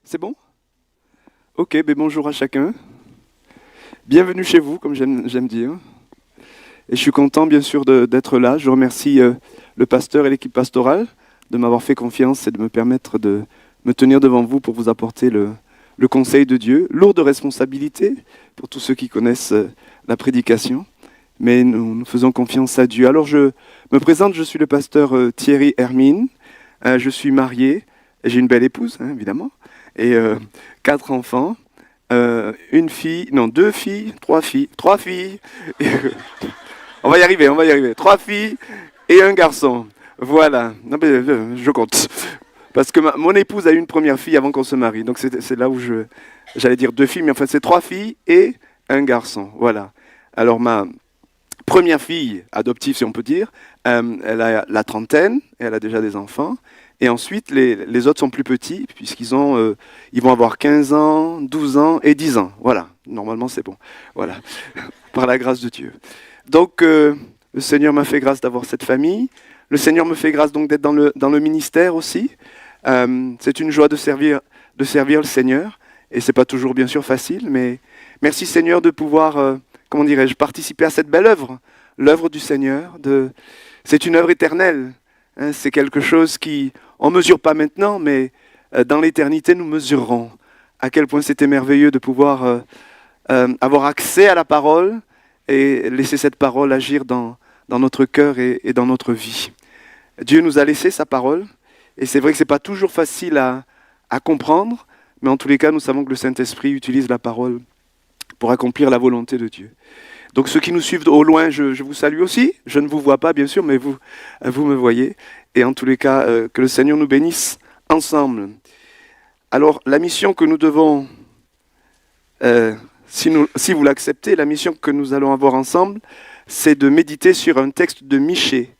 C'est bon? Ok, ben bonjour à chacun. Bienvenue chez vous, comme j'aime dire. Et je suis content, bien sûr, d'être là. Je remercie le pasteur et l'équipe pastorale de m'avoir fait confiance et de me permettre de me tenir devant vous pour vous apporter le conseil de Dieu. Lourde responsabilité pour tous ceux qui connaissent la prédication, mais nous faisons confiance à Dieu. Alors je me présente, je suis le pasteur Thierry Hermine. Je suis marié, j'ai une belle épouse, hein, évidemment, et 4 enfants. Une fille, non, 2 filles, 3 filles, 3 filles. On va y arriver, on va y arriver. 3 filles et un garçon. Voilà. Non, mais, je compte. Parce que mon épouse a eu une première fille avant qu'on se marie. Donc c'est là où j'allais dire 2 filles, mais enfin c'est 3 filles et un garçon. Voilà. Alors ma première fille adoptive, si on peut dire, elle a la trentaine, et elle a déjà des enfants. Et ensuite, les autres sont plus petits, ils vont avoir 15 ans, 12 ans et 10 ans. Voilà, normalement c'est bon. Voilà, par la grâce de Dieu. Donc, le Seigneur m'a fait grâce d'avoir cette famille. Le Seigneur me fait grâce donc d'être dans le ministère aussi. C'est une joie de servir le Seigneur. Et c'est pas toujours bien sûr facile, mais merci Seigneur de pouvoir, comment dirais-je, participer à cette belle œuvre, l'œuvre du Seigneur. C'est une œuvre éternelle. Hein, c'est quelque chose on ne mesure pas maintenant, mais dans l'éternité, nous mesurerons à quel point c'était merveilleux de pouvoir avoir accès à la parole et laisser cette parole agir dans notre cœur et dans notre vie. Dieu nous a laissé sa parole, et c'est vrai que ce n'est pas toujours facile à comprendre, mais en tous les cas, nous savons que le Saint-Esprit utilise la parole pour accomplir la volonté de Dieu. Donc ceux qui nous suivent au loin, je vous salue aussi. Je ne vous vois pas, bien sûr, mais vous me voyez. Et en tous les cas, que le Seigneur nous bénisse ensemble. Alors, la mission que nous devons, si vous l'acceptez, la mission que nous allons avoir ensemble, c'est de méditer sur un texte de Michée.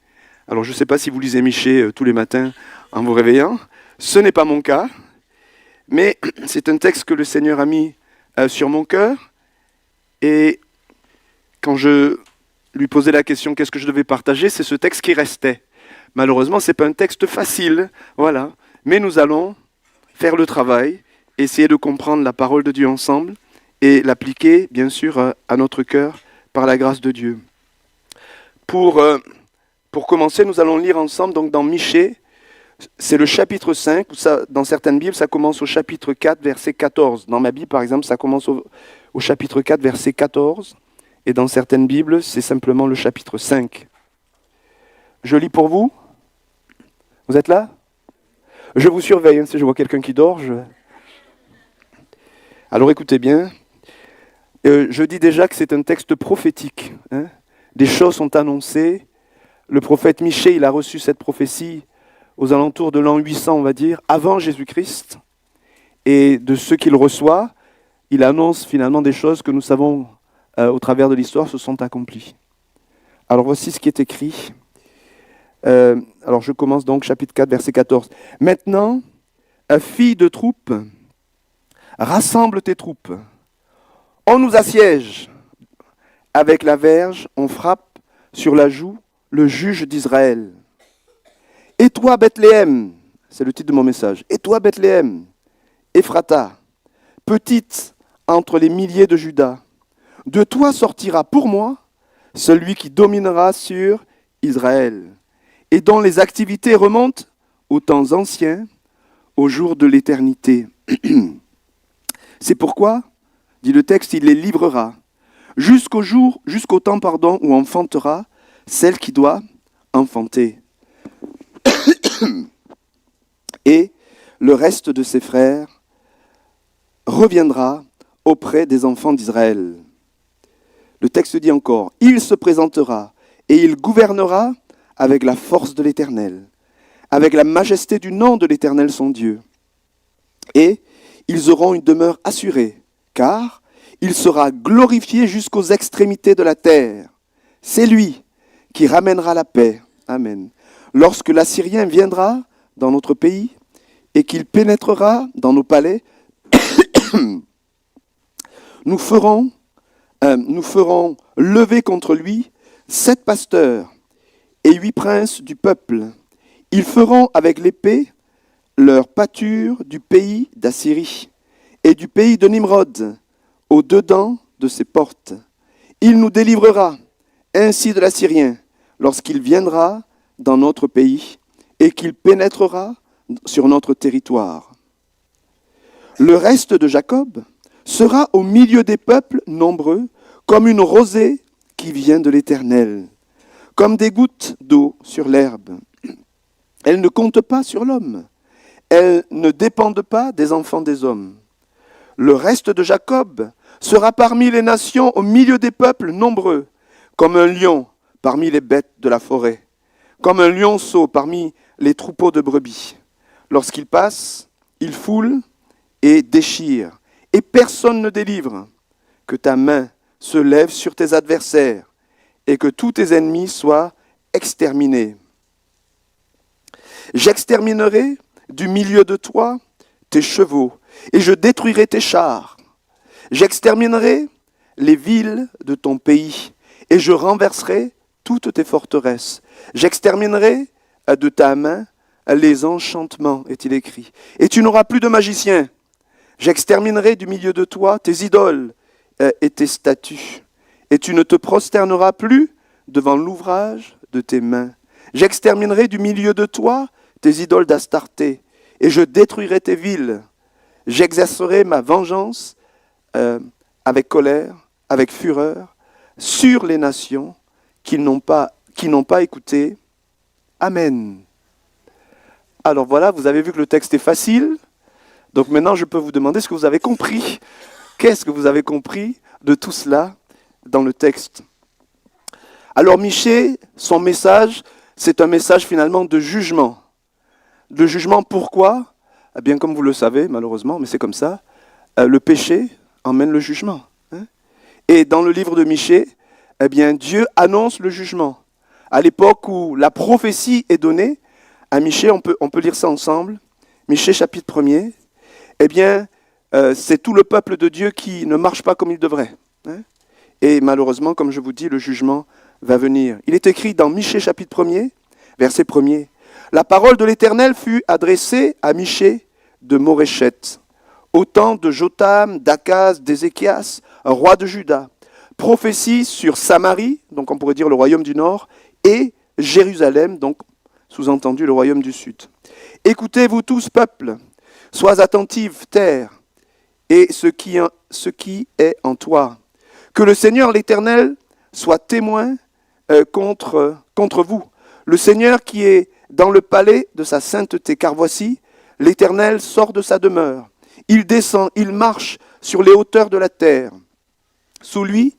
Alors, je ne sais pas si vous lisez Michée tous les matins en vous réveillant. Ce n'est pas mon cas, mais c'est un texte que le Seigneur a mis sur mon cœur. Et quand je lui posais la question qu'est-ce que je devais partager, c'est ce texte qui restait. Malheureusement, ce n'est pas un texte facile, voilà. Mais nous allons faire le travail, essayer de comprendre la parole de Dieu ensemble et l'appliquer, bien sûr, à notre cœur par la grâce de Dieu. Pour commencer, nous allons lire ensemble donc dans Michée, c'est le chapitre 5, dans certaines Bibles, ça commence au chapitre 4, verset 14. Dans ma Bible, par exemple, ça commence au chapitre 4, verset 14. Et dans certaines Bibles, c'est simplement le chapitre 5. Je lis pour vous. Vous êtes là? Je vous surveille, hein, si je vois quelqu'un qui dort. Alors écoutez bien. Je dis déjà que c'est un texte prophétique. Hein. Des choses sont annoncées. Le prophète Michée, il a reçu cette prophétie aux alentours de l'an 800, on va dire, avant Jésus-Christ. Et de ce qu'il reçoit, il annonce finalement des choses que nous savons au travers de l'histoire se sont accomplies. Alors voici ce qui est écrit. Alors je commence donc chapitre 4, verset 14. Maintenant, fille de troupe, rassemble tes troupes. On nous assiège. Avec la verge, on frappe sur la joue le juge d'Israël. Et toi, Bethléem, c'est le titre de mon message. Et toi, Bethléem, Ephrata, petite entre les milliers de Juda, de toi sortira pour moi celui qui dominera sur Israël et dont les activités remontent aux temps anciens, au jour de l'éternité. C'est pourquoi, dit le texte, il les livrera jusqu'au temps, où enfantera celle qui doit enfanter. Et le reste de ses frères reviendra auprès des enfants d'Israël. Le texte dit encore, il se présentera et il gouvernera avec la force de l'Éternel, avec la majesté du nom de l'Éternel son Dieu. Et ils auront une demeure assurée, car il sera glorifié jusqu'aux extrémités de la terre. C'est lui qui ramènera la paix. Amen. Lorsque l'Assyrien viendra dans notre pays et qu'il pénétrera dans nos palais, nous ferons lever contre lui 7 pasteurs et 8 princes du peuple. Ils feront avec l'épée leur pâture du pays d'Assyrie et du pays de Nimrod, au dedans de ses portes. Il nous délivrera ainsi de l'Assyrien lorsqu'il viendra dans notre pays et qu'il pénétrera sur notre territoire. Le reste de Jacob sera au milieu des peuples nombreux, comme une rosée qui vient de l'Éternel, comme des gouttes d'eau sur l'herbe. Elles ne comptent pas sur l'homme, elles ne dépendent pas des enfants des hommes. Le reste de Jacob sera parmi les nations au milieu des peuples nombreux, comme un lion parmi les bêtes de la forêt, comme un lionceau parmi les troupeaux de brebis. Lorsqu'il passe, il foule et déchire, et personne ne délivre. Que ta main se lève sur tes adversaires, et que tous tes ennemis soient exterminés. J'exterminerai du milieu de toi tes chevaux, et je détruirai tes chars. J'exterminerai les villes de ton pays, et je renverserai toutes tes forteresses. J'exterminerai de ta main les enchantements, est-il écrit. Et tu n'auras plus de magiciens. J'exterminerai du milieu de toi tes idoles et tes statues. Et tu ne te prosterneras plus devant l'ouvrage de tes mains. J'exterminerai du milieu de toi tes idoles d'Astarté, et je détruirai tes villes. J'exercerai ma vengeance avec colère, avec fureur, sur les nations qui n'ont pas écouté. Amen. Alors voilà, vous avez vu que le texte est facile. Donc maintenant, je peux vous demander ce que vous avez compris. Qu'est-ce que vous avez compris de tout cela dans le texte? Alors Michée, son message, c'est un message finalement de jugement. De jugement pourquoi? Eh bien, comme vous le savez, malheureusement, mais c'est comme ça, le péché emmène le jugement. Et dans le livre de Michée, eh bien, Dieu annonce le jugement. À l'époque où la prophétie est donnée, à Michée, on peut lire ça ensemble. Michée chapitre 1er, eh bien, c'est tout le peuple de Dieu qui ne marche pas comme il devrait. Et malheureusement, comme je vous dis, le jugement va venir. Il est écrit dans Michée chapitre 1er, verset 1er. La parole de l'Éternel fut adressée à Michée de Moréchette, au temps de Jotam, d'Akaz, d'Ézéchias, roi de Juda. Prophétie sur Samarie, donc on pourrait dire le royaume du nord, et Jérusalem, donc sous-entendu le royaume du sud. Écoutez-vous tous, peuple, sois attentifs, terre, et ce qui est en toi. Que le Seigneur l'Éternel soit témoin contre vous. Le Seigneur qui est dans le palais de sa sainteté, car voici, l'Éternel sort de sa demeure. Il descend, il marche sur les hauteurs de la terre. Sous lui,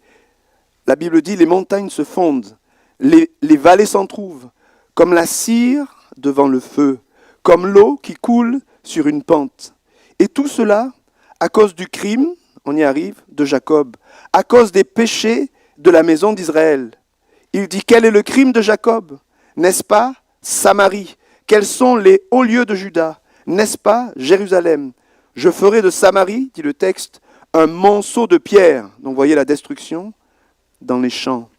la Bible dit, les montagnes se fondent, les vallées s'en trouvent, comme la cire devant le feu, comme l'eau qui coule sur une pente. Et tout cela à cause du crime, on y arrive, de Jacob, à cause des péchés de la maison d'Israël. Il dit, quel est le crime de Jacob? N'est-ce pas Samarie? Quels sont les hauts lieux de Juda? N'est-ce pas Jérusalem? Je ferai de Samarie, dit le texte, un monceau de pierre. Donc vous voyez la destruction dans les champs.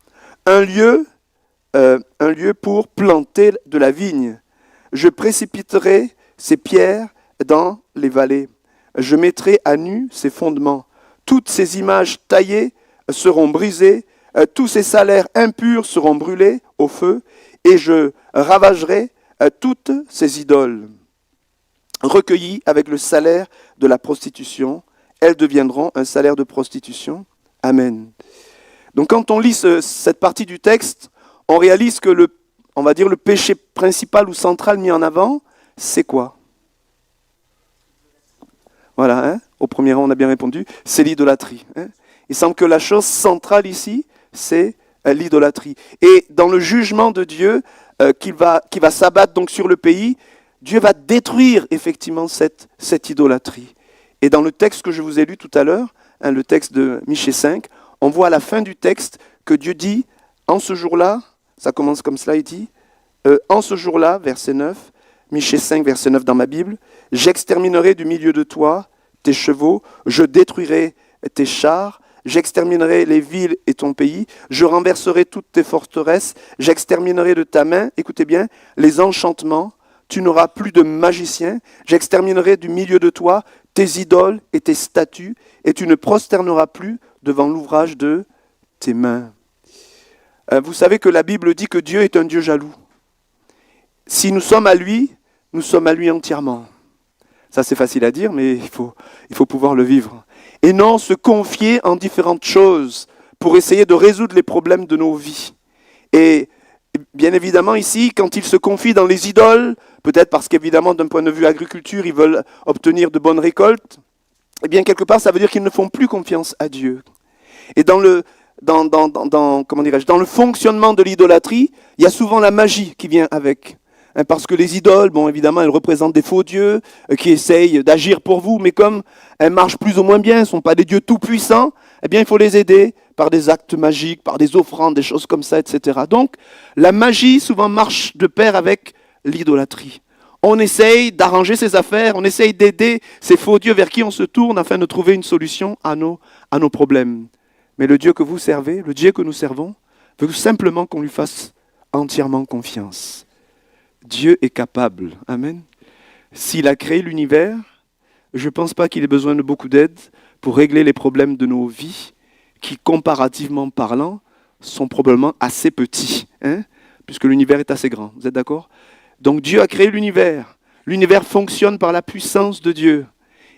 Un lieu pour planter de la vigne. Je précipiterai ces pierres dans les vallées. Je mettrai à nu ses fondements. Toutes ces images taillées seront brisées. Tous ces salaires impurs seront brûlés au feu. Et je ravagerai toutes ces idoles. Recueillies avec le salaire de la prostitution, elles deviendront un salaire de prostitution. Amen. Donc quand on lit cette partie du texte, on réalise que le péché principal ou central mis en avant, c'est quoi? Voilà, au premier rang on a bien répondu, c'est l'idolâtrie. Il semble que la chose centrale ici, c'est l'idolâtrie. Et dans le jugement de Dieu qui va s'abattre donc sur le pays, Dieu va détruire effectivement cette idolâtrie. Et dans le texte que je vous ai lu tout à l'heure, le texte de Michée 5, on voit à la fin du texte que Dieu dit, en ce jour-là, ça commence comme cela, il dit, en ce jour-là, verset 9, Michée 5, verset 9 dans ma Bible, « J'exterminerai du milieu de toi tes chevaux, je détruirai tes chars, j'exterminerai les villes et ton pays, je renverserai toutes tes forteresses, j'exterminerai de ta main, écoutez bien, les enchantements, tu n'auras plus de magicien, j'exterminerai du milieu de toi tes idoles et tes statues, et tu ne prosterneras plus devant l'ouvrage de tes mains. Vous savez que la Bible dit que Dieu est un Dieu jaloux. Si nous sommes à lui entièrement. Ça c'est facile à dire, mais il faut pouvoir le vivre. Et non se confier en différentes choses pour essayer de résoudre les problèmes de nos vies. Et bien évidemment ici, quand ils se confient dans les idoles, peut-être parce qu'évidemment d'un point de vue agriculture, ils veulent obtenir de bonnes récoltes, eh bien quelque part ça veut dire qu'ils ne font plus confiance à Dieu. Et dans le fonctionnement de l'idolâtrie, il y a souvent la magie qui vient avec. Parce que les idoles, bon évidemment, elles représentent des faux dieux qui essayent d'agir pour vous, mais comme elles marchent plus ou moins bien, elles ne sont pas des dieux tout-puissants, eh bien il faut les aider par des actes magiques, par des offrandes, des choses comme ça, etc. Donc la magie souvent marche de pair avec l'idolâtrie. On essaye d'arranger ses affaires, on essaye d'aider ces faux dieux vers qui on se tourne afin de trouver une solution à nos problèmes. Mais le Dieu que vous servez, le Dieu que nous servons, veut simplement qu'on lui fasse entièrement confiance. Dieu est capable. Amen. S'il a créé l'univers, je ne pense pas qu'il ait besoin de beaucoup d'aide pour régler les problèmes de nos vies, qui, comparativement parlant, sont probablement assez petits, puisque l'univers est assez grand. Vous êtes d'accord? Donc Dieu a créé l'univers. L'univers fonctionne par la puissance de Dieu.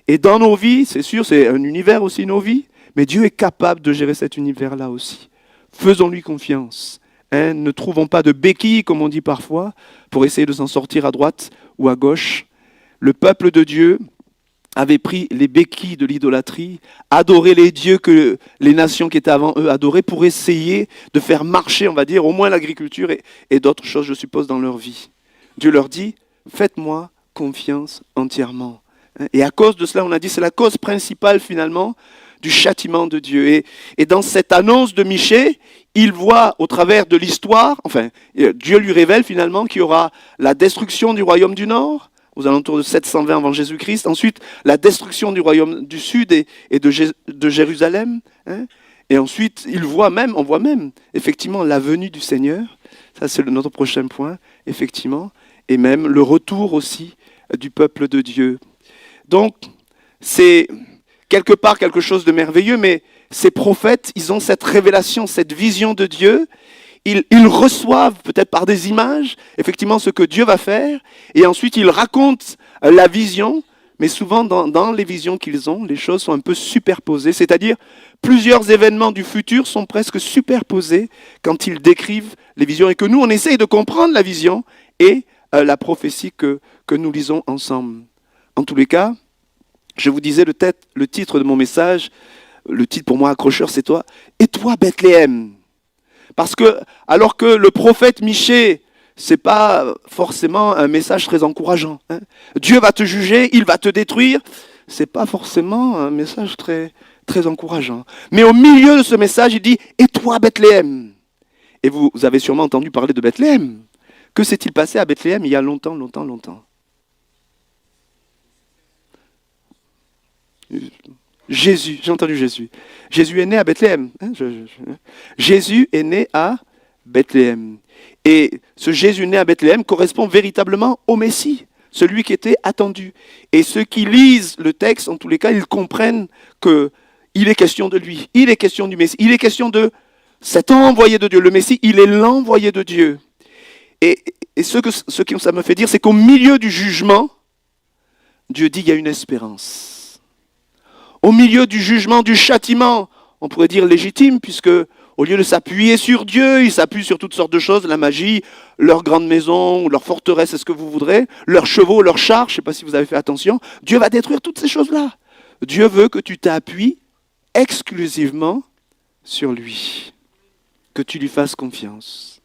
Et dans nos vies, c'est sûr, c'est un univers aussi, nos vies, mais Dieu est capable de gérer cet univers-là aussi. Faisons-lui confiance. Ne trouvons pas de béquilles, comme on dit parfois, pour essayer de s'en sortir à droite ou à gauche. Le peuple de Dieu avait pris les béquilles de l'idolâtrie, adoré les dieux que les nations qui étaient avant eux adoraient, pour essayer de faire marcher, on va dire, au moins l'agriculture et d'autres choses, je suppose, dans leur vie. Dieu leur dit, faites-moi confiance entièrement. Et à cause de cela, on a dit, c'est la cause principale finalement du châtiment de Dieu. Et dans cette annonce de Michée, il voit au travers de l'histoire, enfin, Dieu lui révèle finalement qu'il y aura la destruction du royaume du Nord, aux alentours de 720 avant Jésus-Christ, ensuite la destruction du royaume du Sud et de Jérusalem, et ensuite on voit même effectivement la venue du Seigneur, ça c'est notre prochain point, effectivement, et même le retour aussi du peuple de Dieu. Donc, c'est quelque part quelque chose de merveilleux, mais ces prophètes, ils ont cette révélation, cette vision de Dieu. Ils reçoivent peut-être par des images, effectivement, ce que Dieu va faire, et ensuite ils racontent la vision, mais souvent dans les visions qu'ils ont, les choses sont un peu superposées, c'est-à-dire plusieurs événements du futur sont presque superposés quand ils décrivent les visions, et que nous, on essaye de comprendre la vision et la prophétie que nous lisons ensemble. En tous les cas, je vous disais le titre de mon message, le titre pour moi accrocheur, c'est toi. Et toi, Bethléem? Parce que, alors que le prophète Michée, c'est pas forcément un message très encourageant. Dieu va te juger, il va te détruire. C'est pas forcément un message très, très encourageant. Mais au milieu de ce message, il dit, et toi, Bethléem? Et vous avez sûrement entendu parler de Bethléem. Que s'est-il passé à Bethléem il y a longtemps, longtemps, longtemps? Jésus, j'ai entendu Jésus. Jésus est né à Bethléem. Jésus est né à Bethléem. Et ce Jésus né à Bethléem correspond véritablement au Messie, celui qui était attendu. Et ceux qui lisent le texte, en tous les cas, ils comprennent qu'il est question de lui, il est question du Messie, il est question de cet envoyé de Dieu. Le Messie, il est l'envoyé de Dieu. Et ce que ça me fait dire, c'est qu'au milieu du jugement, Dieu dit qu'il y a une espérance. Au milieu du jugement, du châtiment, on pourrait dire légitime, puisque au lieu de s'appuyer sur Dieu, ils s'appuient sur toutes sortes de choses, la magie, leur grande maison, leur forteresse, est-ce que vous voudrez, leurs chevaux, leurs chars, je ne sais pas si vous avez fait attention, Dieu va détruire toutes ces choses-là. Dieu veut que tu t'appuies exclusivement sur lui, que tu lui fasses confiance.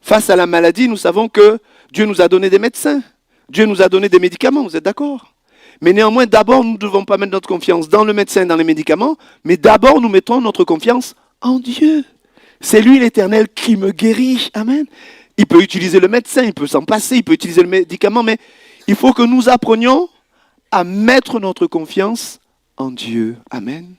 Face à la maladie, nous savons que Dieu nous a donné des médecins, Dieu nous a donné des médicaments, vous êtes d'accord ? Mais néanmoins, d'abord, nous ne devons pas mettre notre confiance dans le médecin, dans les médicaments, mais d'abord, nous mettons notre confiance en Dieu. C'est lui, l'Éternel, qui me guérit. Amen. Il peut utiliser le médecin, il peut s'en passer, il peut utiliser le médicament, mais il faut que nous apprenions à mettre notre confiance en Dieu. Amen.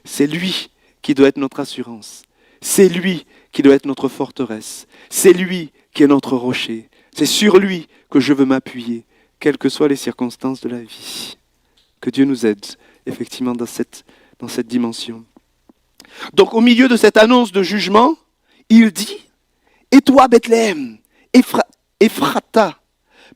C'est lui qui doit être notre assurance. C'est lui qui doit être notre forteresse. C'est lui qui est notre rocher. C'est sur lui que je veux m'appuyer, quelles que soient les circonstances de la vie. Que Dieu nous aide, effectivement, dans cette dimension. Donc, au milieu de cette annonce de jugement, il dit, « Et toi, Bethléem, Ephrata,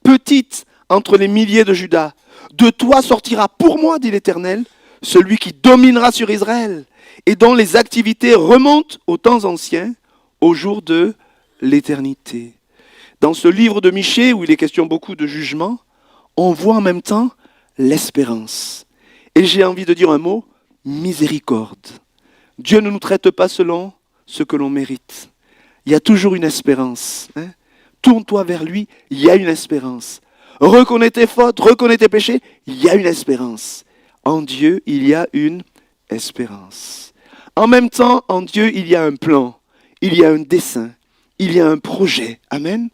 petite entre les milliers de Juda, de toi sortira pour moi, dit l'Éternel, celui qui dominera sur Israël, et dont les activités remontent aux temps anciens, au jour de l'éternité. » Dans ce livre de Michée, où il est question beaucoup de jugement, on voit en même temps l'espérance. Et j'ai envie de dire un mot, miséricorde. Dieu ne nous traite pas selon ce que l'on mérite. Il y a toujours une espérance. Tourne-toi vers lui, il y a une espérance. Reconnais tes fautes, reconnais tes péchés, il y a une espérance. En Dieu, il y a une espérance. En même temps, en Dieu, il y a un plan, il y a un dessein, il y a un projet. Amen.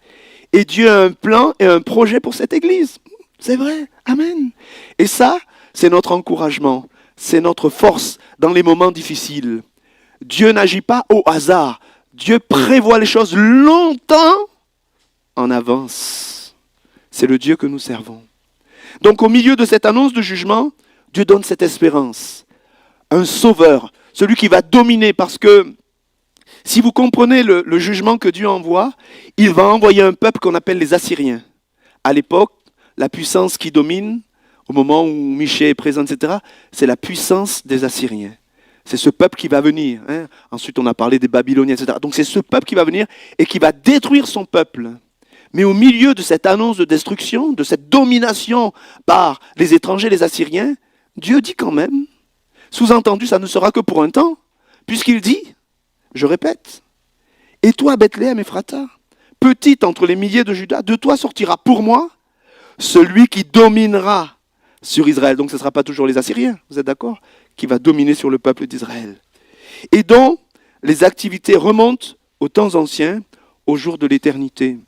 Et Dieu a un plan et un projet pour cette Église. C'est vrai. Amen. Et ça, c'est notre encouragement, c'est notre force dans les moments difficiles. Dieu n'agit pas au hasard. Dieu prévoit les choses longtemps en avance. C'est le Dieu que nous servons. Donc au milieu de cette annonce de jugement, Dieu donne cette espérance. Un sauveur, celui qui va dominer, parce que si vous comprenez le jugement que Dieu envoie, il va envoyer un peuple qu'on appelle les Assyriens. À l'époque, la puissance qui domine, au moment où Michée est présent, etc., c'est la puissance des Assyriens. C'est ce peuple qui va venir. Ensuite, on a parlé des Babyloniens, etc. Donc c'est ce peuple qui va venir et qui va détruire son peuple. Mais au milieu de cette annonce de destruction, de cette domination par les étrangers, les Assyriens, Dieu dit quand même, sous-entendu, ça ne sera que pour un temps, puisqu'il dit, je répète, « Et toi, Bethléem, Ephrata, petite entre les milliers de Juda, de toi sortira pour moi celui qui dominera sur Israël. » Donc ce ne sera pas toujours les Assyriens, vous êtes d'accord ? Qui va dominer sur le peuple d'Israël. Et dont les activités remontent aux temps anciens, au jour de l'éternité.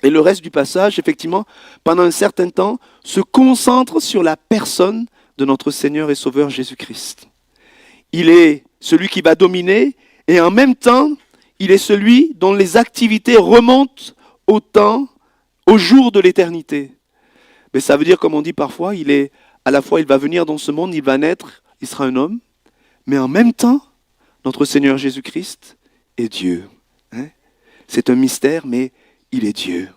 Et le reste du passage, effectivement, pendant un certain temps, se concentre sur la personne de notre Seigneur et Sauveur Jésus-Christ. Il est celui qui va dominer, et en même temps, il est celui dont les activités remontent au temps, au jour de l'éternité. Mais ça veut dire, comme on dit parfois, à la fois il va venir dans ce monde, il va naître, il sera un homme, mais en même temps, notre Seigneur Jésus-Christ est Dieu. C'est un mystère, mais il est Dieu.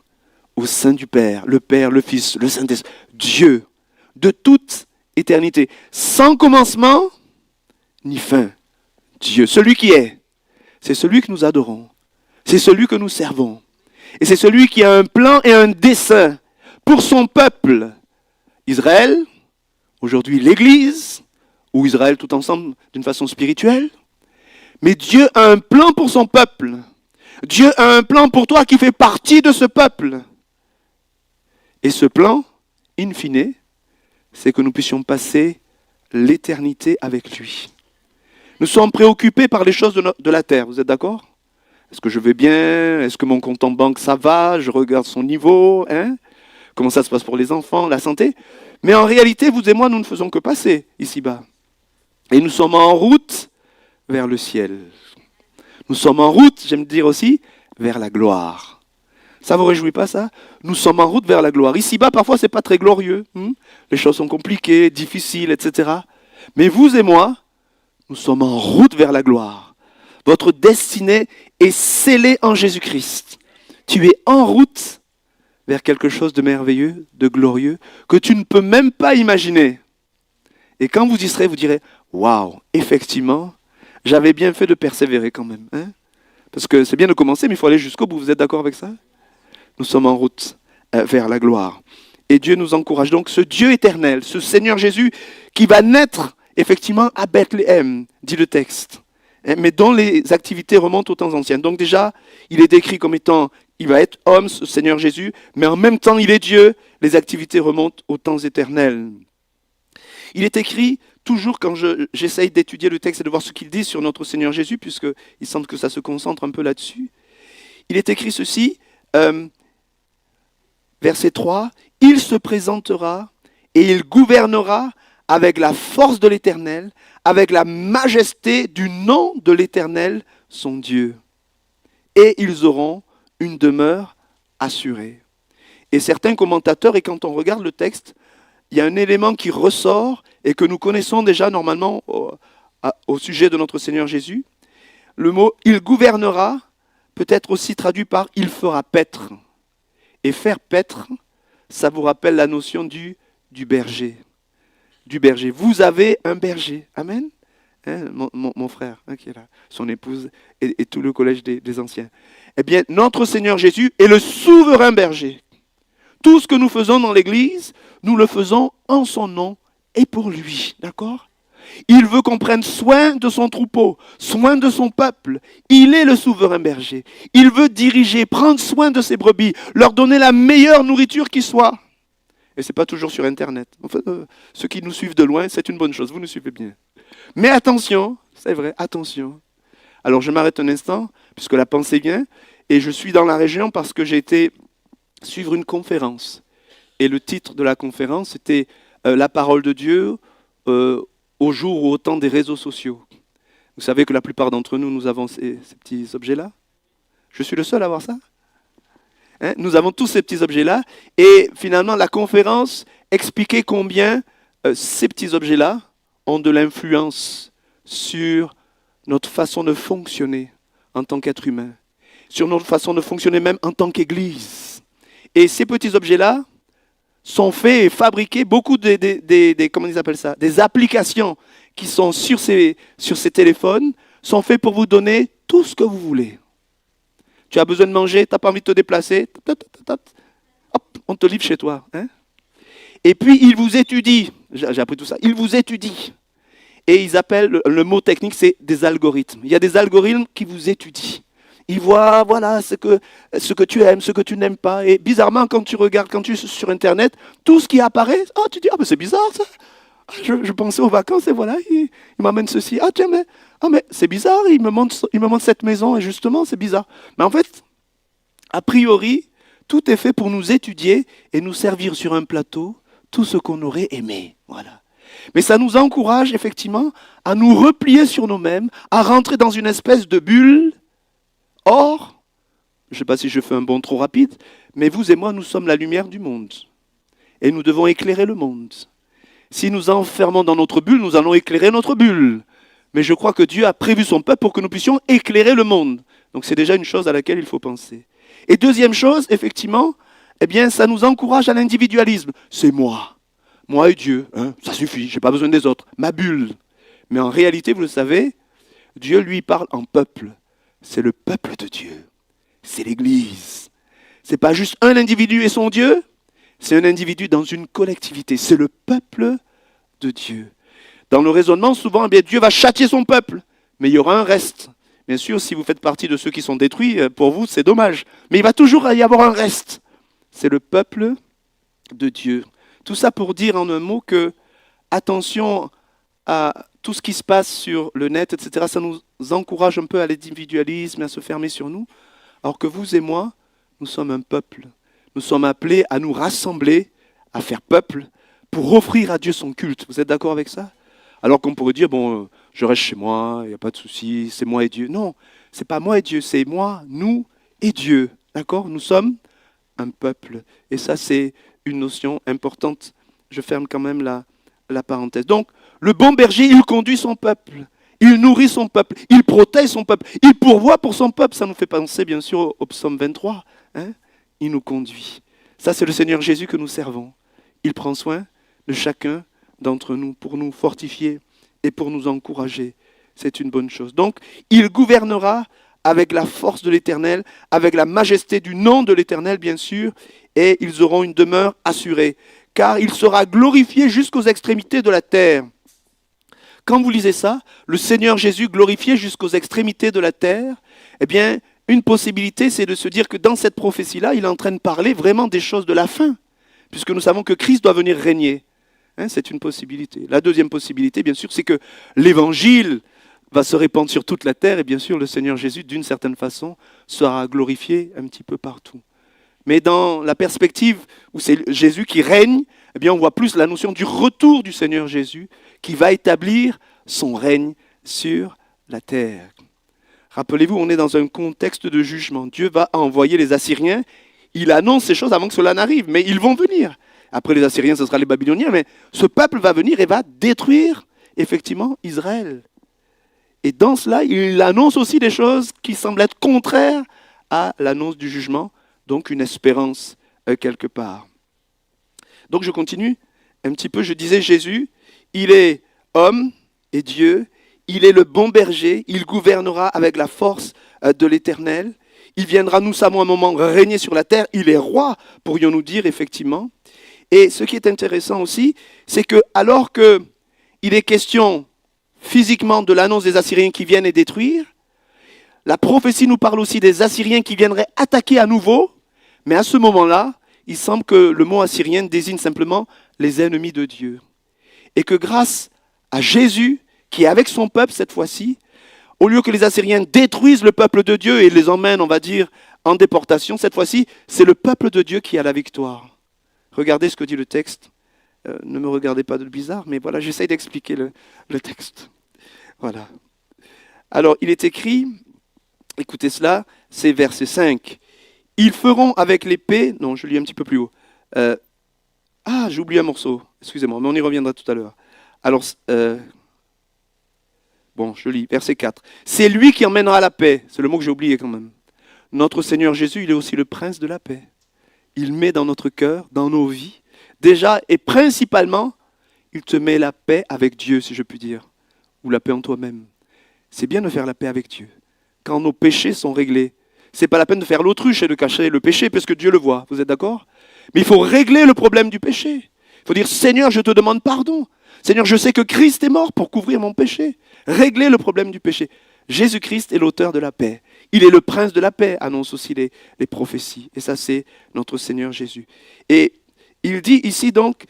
Au sein du Père, le Fils, le Saint-Esprit, Dieu, de toute éternité, sans commencement ni fin. Dieu, celui qui est, c'est celui que nous adorons, c'est celui que nous servons. Et c'est celui qui a un plan et un dessein pour son peuple. Israël, aujourd'hui l'Église, ou Israël tout ensemble d'une façon spirituelle. Mais Dieu a un plan pour son peuple. Dieu a un plan pour toi qui fait partie de ce peuple. Et ce plan, in fine, c'est que nous puissions passer l'éternité avec lui. Nous sommes préoccupés par les choses de la terre, vous êtes d'accord ? Est-ce que je vais bien ? Est-ce que mon compte en banque, ça va ? Je regarde son niveau, Comment ça se passe pour les enfants, la santé ? Mais en réalité, vous et moi, nous ne faisons que passer ici-bas. Et nous sommes en route vers le ciel. Nous sommes en route, j'aime dire aussi, vers la gloire. Ça ne vous réjouit pas, ça ? Nous sommes en route vers la gloire. Ici-bas, parfois, ce n'est pas très glorieux. Les choses sont compliquées, difficiles, etc. Mais vous et moi, nous sommes en route vers la gloire. Votre destinée est scellée en Jésus-Christ. Tu es en route vers quelque chose de merveilleux, de glorieux, que tu ne peux même pas imaginer. Et quand vous y serez, vous direz, waouh, effectivement, j'avais bien fait de persévérer quand même. Parce que c'est bien de commencer, mais il faut aller jusqu'au bout. Vous êtes d'accord avec ça ? Nous sommes en route vers la gloire. Et Dieu nous encourage. Donc ce Dieu éternel, ce Seigneur Jésus, qui va naître effectivement à Bethléem, dit le texte, mais dont les activités remontent aux temps anciens. Donc déjà, il est décrit comme étant, il va être homme, ce Seigneur Jésus, mais en même temps, il est Dieu. Les activités remontent aux temps éternels. Il est écrit, toujours quand j'essaye d'étudier le texte et de voir ce qu'il dit sur notre Seigneur Jésus, puisqu'il semble que ça se concentre un peu là-dessus, il est écrit ceci, verset 3, « Il se présentera et il gouvernera avec la force de l'Éternel, avec la majesté du nom de l'Éternel, son Dieu. Et ils auront une demeure assurée. Et certains commentateurs, et quand on regarde le texte, il y a un élément qui ressort et que nous connaissons déjà normalement au sujet de notre Seigneur Jésus. Le mot « il gouvernera » peut être aussi traduit par « il fera paître ». Et faire paître, ça vous rappelle la notion du berger. Du berger. Vous avez un berger. Amen. Hein, mon frère qui est là, son épouse et tout le collège des anciens. Eh bien, notre Seigneur Jésus est le souverain berger. Tout ce que nous faisons dans l'Église, nous le faisons en son nom et pour lui. D'accord ? Il veut qu'on prenne soin de son troupeau, soin de son peuple. Il est le souverain berger. Il veut diriger, prendre soin de ses brebis, leur donner la meilleure nourriture qui soit. Et ce n'est pas toujours sur Internet. Enfin, ceux qui nous suivent de loin, c'est une bonne chose, vous nous suivez bien. Mais attention, c'est vrai, attention. Alors je m'arrête un instant, puisque la pensée vient, et je suis dans la région parce que j'ai été suivre une conférence. Et le titre de la conférence, c'était La parole de Dieu au jour ou au temps des réseaux sociaux. Vous savez que la plupart d'entre nous, nous avons ces petits objets-là. Je suis le seul à avoir ça. Hein, nous avons tous ces petits objets-là. Et finalement, la conférence expliquait combien ces petits objets-là ont de l'influence sur notre façon de fonctionner en tant qu'être humain, sur notre façon de fonctionner même en tant qu'Église. Et ces petits objets-là sont faits et fabriqués, beaucoup comment ils appellent ça, des applications qui sont sur ces téléphones, sont faits pour vous donner tout ce que vous voulez. Tu as besoin de manger, tu n'as pas envie de te déplacer, hop, on te livre chez toi. Hein. Et puis, ils vous étudient. J'ai appris tout ça. Ils vous étudient. Et ils appellent, le mot technique, c'est des algorithmes. Il y a des algorithmes qui vous étudient. Ils voient, voilà, ce que tu aimes, ce que tu n'aimes pas. Et bizarrement, quand tu regardes, quand tu es sur Internet, tout ce qui apparaît, tu dis, mais c'est bizarre ça. Je pensais aux vacances et voilà, il m'amène ceci. Tiens, mais c'est bizarre, il me montre cette maison et justement, c'est bizarre. Mais en fait, a priori, tout est fait pour nous étudier et nous servir sur un plateau tout ce qu'on aurait aimé. Voilà. Mais ça nous encourage effectivement à nous replier sur nous-mêmes, à rentrer dans une espèce de bulle. Or, je ne sais pas si je fais un bond trop rapide, mais vous et moi, nous sommes la lumière du monde. Et nous devons éclairer le monde. Si nous enfermons dans notre bulle, nous allons éclairer notre bulle. Mais je crois que Dieu a prévu son peuple pour que nous puissions éclairer le monde. Donc c'est déjà une chose à laquelle il faut penser. Et deuxième chose, effectivement, eh bien, ça nous encourage à l'individualisme. C'est moi. Moi et Dieu. Ça suffit, je n'ai pas besoin des autres. Ma bulle. Mais en réalité, vous le savez, Dieu lui parle en peuple. C'est le peuple de Dieu. C'est l'Église. Ce n'est pas juste un individu et son Dieu. C'est un individu dans une collectivité. C'est le peuple de Dieu. Dans le raisonnement, souvent, Dieu va châtier son peuple. Mais il y aura un reste. Bien sûr, si vous faites partie de ceux qui sont détruits, pour vous, c'est dommage. Mais il va toujours y avoir un reste. C'est le peuple de Dieu. Tout ça pour dire en un mot que, attention à tout ce qui se passe sur le net, etc., ça nous encourage un peu à l'individualisme et à se fermer sur nous. Alors que vous et moi, nous sommes un peuple. Nous sommes appelés à nous rassembler, à faire peuple, pour offrir à Dieu son culte. Vous êtes d'accord avec ça? Alors qu'on pourrait dire, je reste chez moi, il n'y a pas de souci, c'est moi et Dieu. Non, ce n'est pas moi et Dieu, c'est moi, nous et Dieu. D'accord? Nous sommes un peuple. Et ça, c'est une notion importante. Je ferme quand même la parenthèse. Donc, le bon berger, il conduit son peuple. Il nourrit son peuple. Il protège son peuple. Il pourvoit pour son peuple. Ça nous fait penser, bien sûr, au psaume 23. Hein? Il nous conduit. Ça, c'est le Seigneur Jésus que nous servons. Il prend soin de chacun d'entre nous pour nous fortifier et pour nous encourager. C'est une bonne chose. Donc, il gouvernera avec la force de l'Éternel, avec la majesté du nom de l'Éternel, bien sûr, et ils auront une demeure assurée, car il sera glorifié jusqu'aux extrémités de la terre. Quand vous lisez ça, le Seigneur Jésus glorifié jusqu'aux extrémités de la terre, eh bien, une possibilité, c'est de se dire que dans cette prophétie-là, il est en train de parler vraiment des choses de la fin, puisque nous savons que Christ doit venir régner. C'est une possibilité. La deuxième possibilité, bien sûr, c'est que l'Évangile va se répandre sur toute la terre, et bien sûr, le Seigneur Jésus, d'une certaine façon, sera glorifié un petit peu partout. Mais dans la perspective où c'est Jésus qui règne, eh bien, on voit plus la notion du retour du Seigneur Jésus, qui va établir son règne sur la terre. Rappelez-vous, on est dans un contexte de jugement. Dieu va envoyer les Assyriens. il annonce ces choses avant que cela n'arrive, mais ils vont venir. Après les Assyriens, ce sera les Babyloniens, mais ce peuple va venir et va détruire effectivement Israël. Et dans cela, il annonce aussi des choses qui semblent être contraires à l'annonce du jugement, donc une espérance quelque part. Donc je continue un petit peu, je disais Jésus, il est homme et Dieu, il est le bon berger, il gouvernera avec la force de l'Éternel, il viendra, nous savons, un moment régner sur la terre, il est roi, pourrions-nous dire effectivement. Et ce qui est intéressant aussi, c'est que alors qu'il est question physiquement de l'annonce des Assyriens qui viennent et détruire, la prophétie nous parle aussi des Assyriens qui viendraient attaquer à nouveau, mais à ce moment-là, il semble que le mot assyrien désigne simplement les ennemis de Dieu. Et que grâce à Jésus, qui est avec son peuple cette fois-ci, au lieu que les Assyriens détruisent le peuple de Dieu et les emmènent, on va dire, en déportation, cette fois-ci, c'est le peuple de Dieu qui a la victoire. Regardez ce que dit le texte. Ne me regardez pas de bizarre, mais voilà, j'essaye d'expliquer le texte. Voilà. Alors, il est écrit, écoutez cela, c'est verset 5. Ils feront avec l'épée, non, je lis un petit peu plus haut. J'ai oublié un morceau, excusez-moi, mais on y reviendra tout à l'heure. Alors, je lis, verset 4. C'est lui qui emmènera la paix, c'est le mot que j'ai oublié quand même. Notre Seigneur Jésus, il est aussi le prince de la paix. Il met dans notre cœur, dans nos vies, déjà et principalement, il te met la paix avec Dieu, si je puis dire, ou la paix en toi-même. C'est bien de faire la paix avec Dieu. Quand nos péchés sont réglés, c'est pas la peine de faire l'autruche et de cacher le péché, parce que Dieu le voit, vous êtes d'accord? Mais il faut régler le problème du péché. Il faut dire, Seigneur, je te demande pardon. Seigneur, je sais que Christ est mort pour couvrir mon péché. Régler le problème du péché. Jésus-Christ est l'auteur de la paix. Il est le prince de la paix, annoncent aussi les prophéties. Et ça, c'est notre Seigneur Jésus. Et il dit ici donc,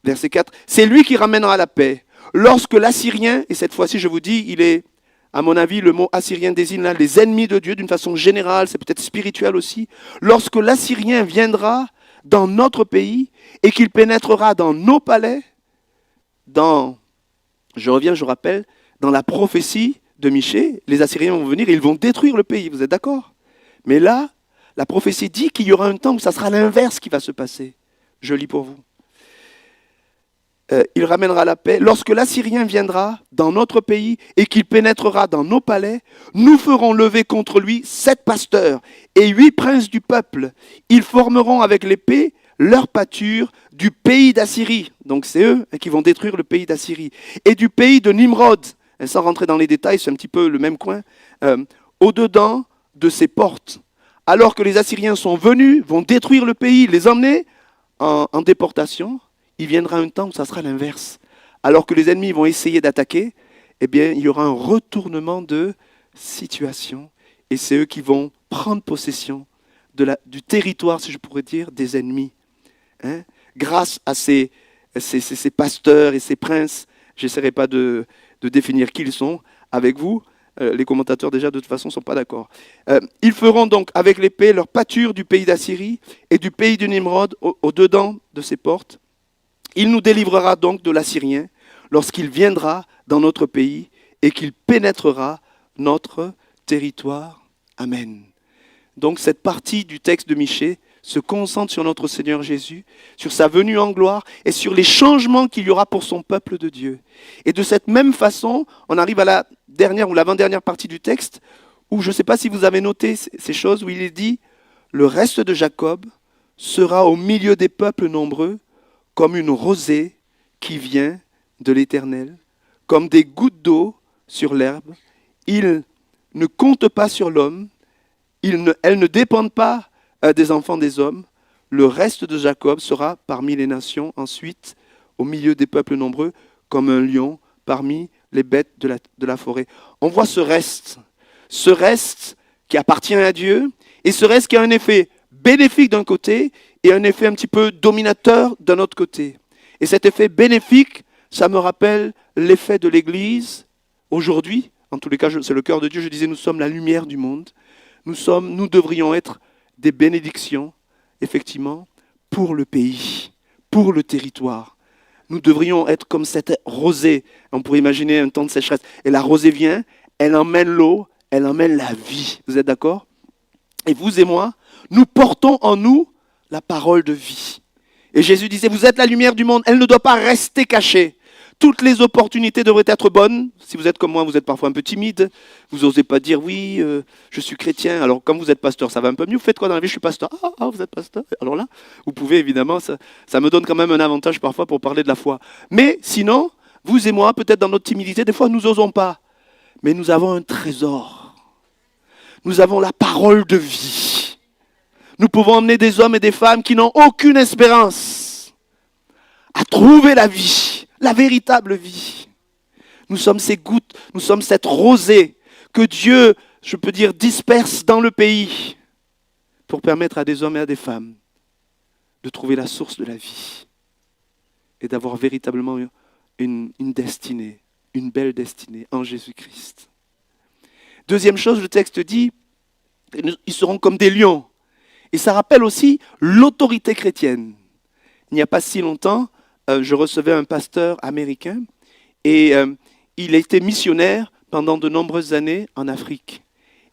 verset 4, c'est lui qui ramènera la paix. Lorsque l'Assyrien, et cette fois-ci je vous dis, il est, à mon avis, le mot assyrien désigne là les ennemis de Dieu d'une façon générale, c'est peut-être spirituel aussi. Lorsque l'Assyrien viendra dans notre pays et qu'il pénétrera dans nos palais, je rappelle, dans la prophétie de Michée, les Assyriens vont venir et ils vont détruire le pays, vous êtes d'accord? Mais là, la prophétie dit qu'il y aura un temps où ça sera l'inverse qui va se passer. Je lis pour vous. Il ramènera la paix. Lorsque l'Assyrien viendra dans notre pays et qu'il pénétrera dans nos palais, nous ferons lever contre lui 7 pasteurs et 8 princes du peuple. Ils formeront avec l'épée leur pâture du pays d'Assyrie. Donc c'est eux qui vont détruire le pays d'Assyrie. Et du pays de Nimrod. Et sans rentrer dans les détails, c'est un petit peu le même coin. Au-dedans de ces portes. Alors que les Assyriens sont venus, vont détruire le pays, les emmener en déportation, il viendra un temps où ça sera l'inverse. Alors que les ennemis vont essayer d'attaquer, eh bien, il y aura un retournement de situation. Et c'est eux qui vont prendre possession du territoire, si je pourrais dire, des ennemis. Grâce à ces pasteurs et ces princes, je n'essaierai pas de définir qui ils sont avec vous. Les commentateurs déjà de toute façon ne sont pas d'accord. Ils feront donc avec l'épée leur pâture du pays d'Assyrie et du pays de Nimrod au-dedans de ses portes. Il nous délivrera donc de l'Assyrien lorsqu'il viendra dans notre pays et qu'il pénétrera notre territoire. Amen. Donc cette partie du texte de Michée se concentre sur notre Seigneur Jésus, sur sa venue en gloire et sur les changements qu'il y aura pour son peuple de Dieu. Et de cette même façon, on arrive à la dernière ou l'avant-dernière partie du texte où je ne sais pas si vous avez noté ces choses, où il est dit « Le reste de Jacob sera au milieu des peuples nombreux comme une rosée qui vient de l'Éternel, comme des gouttes d'eau sur l'herbe. Il ne compte pas sur l'homme, elles ne dépendent pas des enfants des hommes. Le reste de Jacob sera parmi les nations, ensuite, au milieu des peuples nombreux, comme un lion parmi les bêtes de la forêt. » On voit ce reste qui appartient à Dieu, et ce reste qui a un effet bénéfique d'un côté, et un effet un petit peu dominateur d'un autre côté. Et cet effet bénéfique, ça me rappelle l'effet de l'Église. Aujourd'hui, en tous les cas, c'est le cœur de Dieu, je disais, nous sommes la lumière du monde. Nous devrions être des bénédictions, effectivement, pour le pays, pour le territoire. Nous devrions être comme cette rosée. On pourrait imaginer un temps de sécheresse. Et la rosée vient, elle emmène l'eau, elle emmène la vie. Vous êtes d'accord? Et vous et moi, nous portons en nous la parole de vie. Et Jésus disait, vous êtes la lumière du monde, elle ne doit pas rester cachée. Toutes les opportunités devraient être bonnes. Si vous êtes comme moi, vous êtes parfois un peu timide. Vous n'osez pas dire, oui, je suis chrétien. Alors, comme vous êtes pasteur, ça va un peu mieux. Vous faites quoi dans la vie? Je suis pasteur. Ah, vous êtes pasteur. Alors là, vous pouvez évidemment, ça me donne quand même un avantage parfois pour parler de la foi. Mais sinon, vous et moi, peut-être dans notre timidité, des fois, nous n'osons pas. Mais nous avons un trésor. Nous avons la parole de vie. Nous pouvons emmener des hommes et des femmes qui n'ont aucune espérance à trouver la vie, la véritable vie. Nous sommes ces gouttes, nous sommes cette rosée que Dieu, je peux dire, disperse dans le pays pour permettre à des hommes et à des femmes de trouver la source de la vie et d'avoir véritablement une destinée, une belle destinée en Jésus-Christ. Deuxième chose, le texte dit, ils seront comme des lions. Et ça rappelle aussi l'autorité chrétienne. Il n'y a pas si longtemps, je recevais un pasteur américain et il a été missionnaire pendant de nombreuses années en Afrique.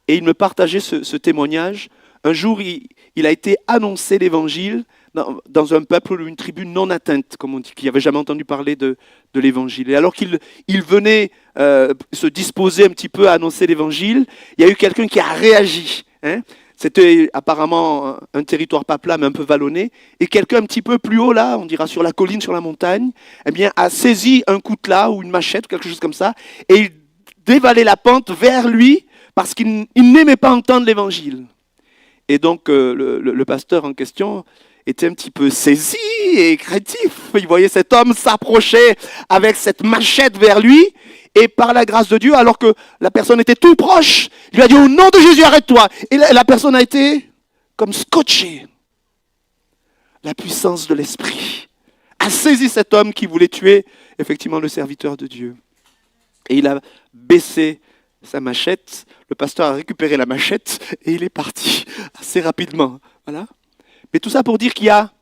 Et il me partageait ce témoignage. Un jour, il a été annoncé l'évangile dans un peuple ou une tribu non atteinte, comme on dit, qui n'avait jamais entendu parler de l'évangile. Et alors qu'il venait se disposer un petit peu à annoncer l'évangile, il y a eu quelqu'un qui a réagi. C'était apparemment un territoire pas plat, mais un peu vallonné. Et quelqu'un un petit peu plus haut, là, on dira sur la colline, sur la montagne, eh bien, a saisi un coutelas ou une machette, ou quelque chose comme ça, et il dévalait la pente vers lui, parce qu'il n'aimait pas entendre l'évangile. Et donc, le pasteur en question était un petit peu saisi et craintif. Il voyait cet homme s'approcher avec cette machette vers lui, et par la grâce de Dieu, alors que la personne était tout proche, il lui a dit, au nom de Jésus, arrête-toi. Et la personne a été comme scotchée. La puissance de l'esprit a saisi cet homme qui voulait tuer effectivement le serviteur de Dieu. Et il a baissé sa machette, le pasteur a récupéré la machette et il est parti assez rapidement. Voilà. Mais tout ça pour dire qu'il y a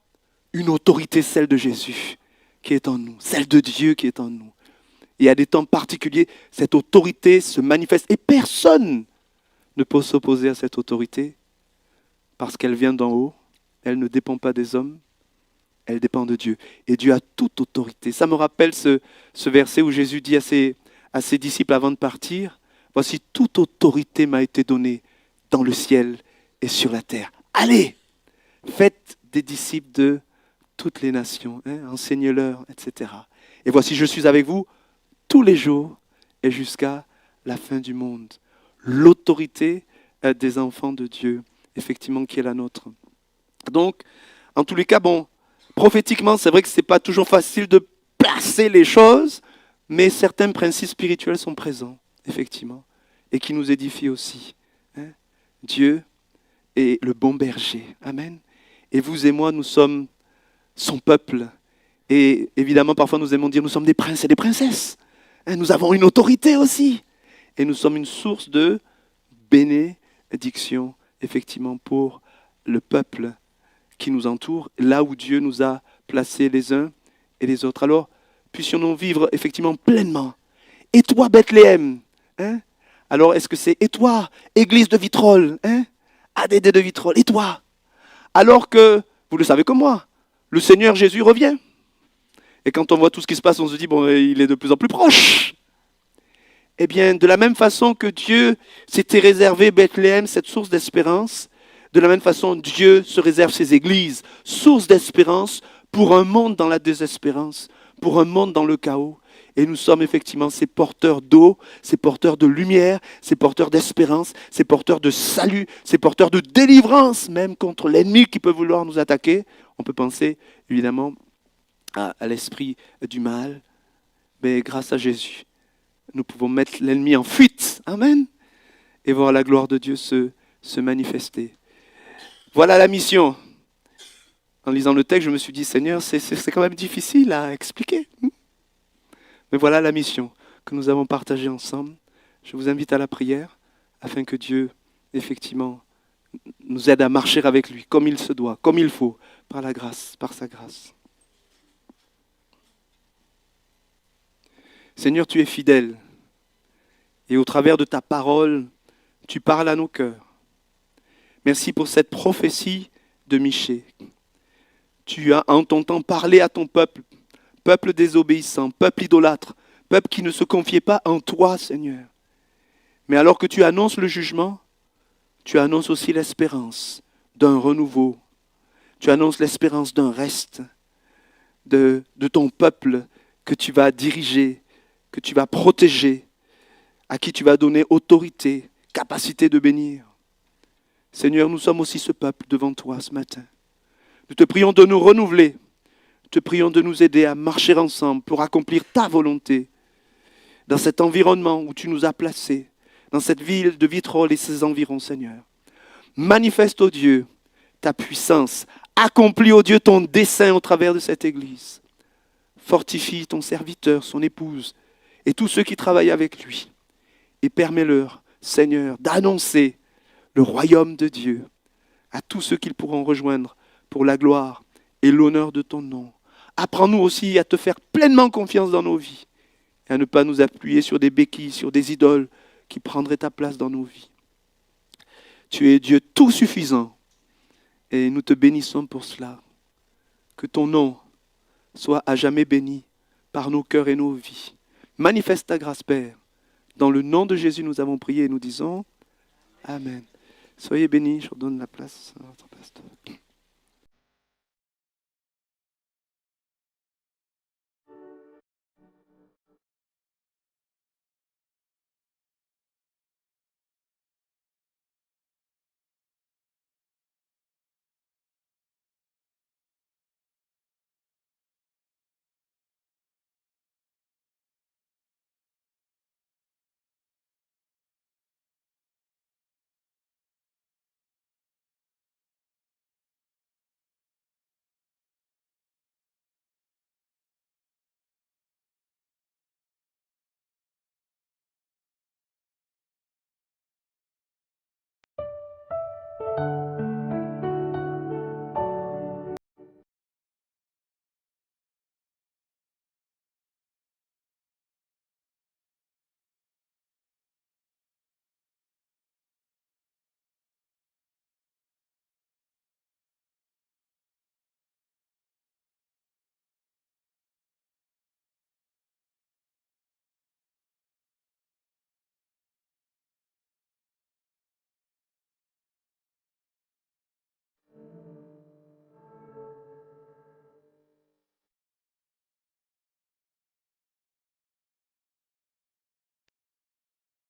une autorité, celle de Jésus, qui est en nous, celle de Dieu qui est en nous. Et à des temps particuliers, cette autorité se manifeste et personne ne peut s'opposer à cette autorité parce qu'elle vient d'en haut, elle ne dépend pas des hommes, elle dépend de Dieu. Et Dieu a toute autorité. Ça me rappelle ce verset où Jésus dit à ses disciples avant de partir, « Voici, toute autorité m'a été donnée dans le ciel et sur la terre. Allez, faites des disciples de toutes les nations, enseignez-leur, etc. Et voici, je suis avec vous tous les jours et jusqu'à la fin du monde. » L'autorité des enfants de Dieu, effectivement, qui est la nôtre. Donc, en tous les cas, prophétiquement, c'est vrai que ce n'est pas toujours facile de placer les choses, mais certains principes spirituels sont présents, effectivement, et qui nous édifient aussi. Dieu est le bon berger. Amen. Et vous et moi, nous sommes son peuple. Et évidemment, parfois, nous aimons dire, nous sommes des princes et des princesses. Nous avons une autorité aussi. Et nous sommes une source de bénédiction, effectivement, pour le peuple qui nous entoure, là où Dieu nous a placés les uns et les autres. Alors, puissions-nous vivre effectivement pleinement. Et toi, Bethléem, alors est-ce que c'est et toi, Église de Vitrolles, ADD de Vitrolles, et toi? Alors que, vous le savez comme moi, le Seigneur Jésus revient. Et quand on voit tout ce qui se passe, on se dit, il est de plus en plus proche. Eh bien, de la même façon que Dieu s'était réservé Bethléem, cette source d'espérance, de la même façon, Dieu se réserve ses églises, source d'espérance pour un monde dans la désespérance, pour un monde dans le chaos. Et nous sommes effectivement ces porteurs d'eau, ces porteurs de lumière, ces porteurs d'espérance, ces porteurs de salut, ces porteurs de délivrance, même contre l'ennemi qui peut vouloir nous attaquer. On peut penser évidemment à l'esprit du mal, mais grâce à Jésus, nous pouvons mettre l'ennemi en fuite. Amen. Et voir la gloire de Dieu se manifester. Voilà la mission. En lisant le texte, je me suis dit, Seigneur, c'est quand même difficile à expliquer. Mais voilà la mission que nous avons partagée ensemble. Je vous invite à la prière afin que Dieu, effectivement, nous aide à marcher avec lui comme il se doit, comme il faut, par la grâce, par sa grâce. Seigneur, tu es fidèle. Et au travers de ta parole, tu parles à nos cœurs. Merci pour cette prophétie de Michée. Tu as en ton temps parlé à ton peuple, peuple désobéissant, peuple idolâtre, peuple qui ne se confiait pas en toi, Seigneur. Mais alors que tu annonces le jugement, tu annonces aussi l'espérance d'un renouveau. Tu annonces l'espérance d'un reste de ton peuple que tu vas diriger, que tu vas protéger, à qui tu vas donner autorité, capacité de bénir. Seigneur, nous sommes aussi ce peuple devant toi ce matin. Nous te prions de nous renouveler. Nous te prions de nous aider à marcher ensemble pour accomplir ta volonté dans cet environnement où tu nous as placés, dans cette ville de Vitrolles et ses environs, Seigneur. Manifeste, ô Dieu, ta puissance. Accomplis, ô Dieu, ton dessein au travers de cette Église. Fortifie ton serviteur, son épouse et tous ceux qui travaillent avec lui. Et permets-leur, Seigneur, d'annoncer le royaume de Dieu à tous ceux qu'ils pourront rejoindre pour la gloire et l'honneur de ton nom. Apprends-nous aussi à te faire pleinement confiance dans nos vies et à ne pas nous appuyer sur des béquilles, sur des idoles qui prendraient ta place dans nos vies. Tu es Dieu tout suffisant et nous te bénissons pour cela. Que ton nom soit à jamais béni par nos cœurs et nos vies. Manifeste ta grâce, Père. Dans le nom de Jésus, nous avons prié et nous disons Amen. Soyez bénis, je redonne la place à notre pasteur.